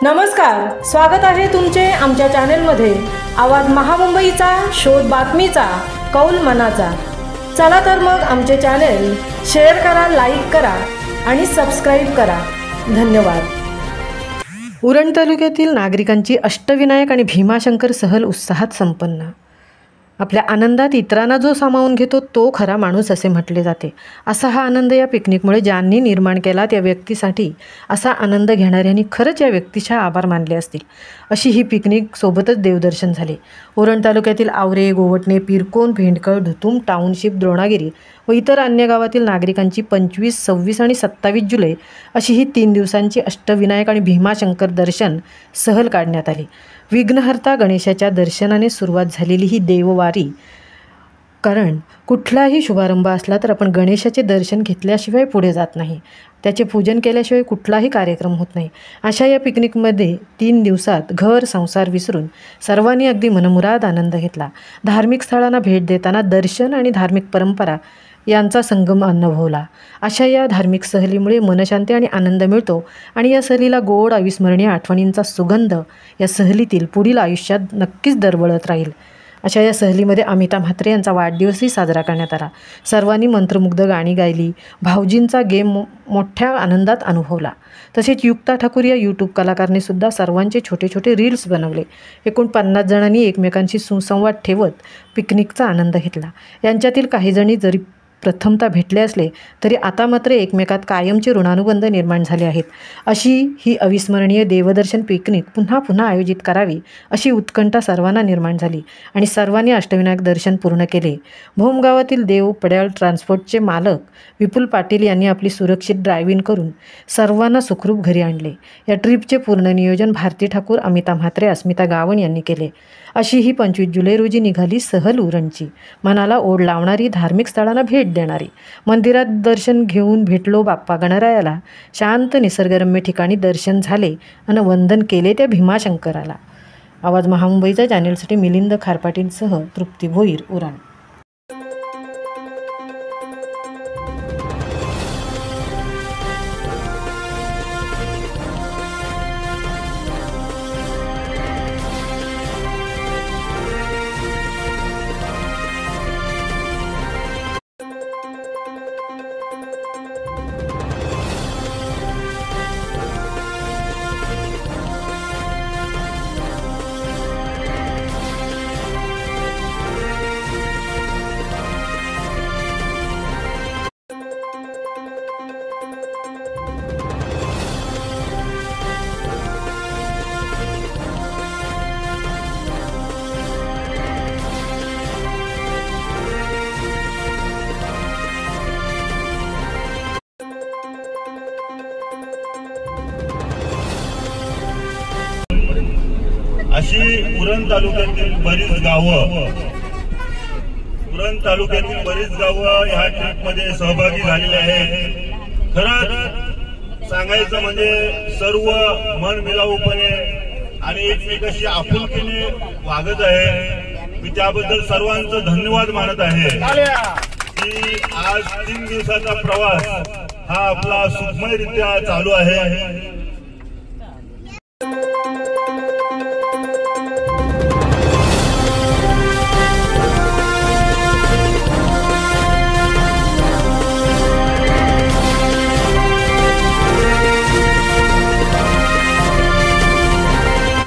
नमस्कार, स्वागत आहे तुमचे आमच्या चॅनेलमध्ये। आवाज महामुंबईचा, शोध बातमीचा, कौल मनाचा। चला तर मग आमचे चॅनेल शेअर करा, लाईक करा आणि सबस्क्राइब करा। धन्यवाद। उरण तालुक्यातील नागरिकांची अष्टविनायक आणि भीमाशंकर सहल उत्साहात संपन्न। आपल्या आनंदात इतरांना जो सामावून घेतो तो खरा माणूस असे म्हटले जाते। असा हा आनंद या पिकनिकमुळे ज्यांनी निर्माण केला त्या व्यक्तीसाठी असा आनंद घेणाऱ्यांनी खरंच या व्यक्तीचे आभार मानले असतील। अशी ही पिकनिक सोबतच देवदर्शन झाले। उरण तालुक्यातील आवरे, गोवटणे, पिरकोन, भेंडकळ, धुतुम टाउनशिप, द्रोणागिरी व इतर अन्य गावातील नागरिकांची 25, 26 आणि 27 जुलै अशी ही 3 दिवसांची अष्टविनायक आणि भीमाशंकर दर्शन सहल काढण्यात आली। विघ्नहर्ता गणेशाच्या दर्शनाने सुरुवात झालेली ही देववारी, कारण कुठलाही शुभारंभ असला तर आपण गणेशाचे दर्शन घेतल्याशिवाय पुढे जात नाही, त्याचे पूजन केल्याशिवाय कुठलाही कार्यक्रम होत नाही। अशा या पिकनिकमध्ये 3 दिवसात घर संसार विसरून सर्वांनी अगदी मनमुराद आनंद घेतला। धार्मिक स्थळांना भेट देताना दर्शन आणि धार्मिक परंपरा यांचा संगम अनुभवला। अशा या धार्मिक सहलीमुळे मनशांती आणि आनंद मिळतो आणि या सहलीला गोड अविस्मरणीय आठवणींचा सुगंध या सहलीतील पुढील आयुष्यात नक्कीच दरवळत राहील। अशा या सहलीमध्ये अमिता म्हात्रे यांचा वाढदिवसही साजरा करण्यात आला। सर्वांनी मंत्रमुग्ध गाणी गायली, भाऊजींचा गेम मोठ्या आनंदात अनुभवला। तसेच युक्ता ठाकूर या यूट्यूब कलाकारने सुद्धा सर्वांचे छोटे छोटे रील्स बनवले। एकूण 50 जणांनी एकमेकांशी सुसंवाद ठेवत पिकनिकचा आनंद घेतला। यांच्यातील काही जणी जरी प्रथमतः भेटले असले तरी आता मात्र एकमेकात कायमचे ऋणानुबंध निर्माण झाले आहेत। अशी ही अविस्मरणीय देवदर्शन पिकनिक पुन्हा पुन्हा आयोजित करावी अशी उत्कंठा सर्वांना निर्माण झाली आणि सर्वांनी अष्टविनायक दर्शन पूर्ण केले। भोम गावातील देव पड्याळ ट्रान्सपोर्टचे मालक विपुल पाटील यांनी आपली सुरक्षित ड्रायव्हिंग करून सर्वांना सुखरूप घरी आणले। या ट्रिपचे पूर्ण नियोजन भारती ठाकूर, अमिता म्हात्रे, अस्मिता गावण यांनी केले। अशी ही 25 जुलै रोजी निघाली सहल उरणची, मनाला ओढ लावणारी, धार्मिक स्थळांना भेट देणारी। मंदिरात दर्शन घेऊन भेटलो बाप्पा गणरायाला, शांत निसर्गरम्य ठिकाणी दर्शन झाले आणि वंदन केले त्या भीमाशंकराला। आवाज महामुंबईचा चॅनेलसाठी मिलिंद खारपाटीलसह तृप्ती भोईर, उरण। अशी उरण तालुक्यातील बरीच गावं ह्या ट्रिप मध्ये सहभागी झालेली आहेत। खरंच सांगायचं म्हणजे सर्व मन मिळावूपणे आणि एकमेकाशी आपुलकीने वागत आहे। मी त्याबद्दल सर्वांचं धन्यवाद मानत आहे की आज 3 दिवसाचा प्रवास हा आपला सुखमयरित्या चालू आहे।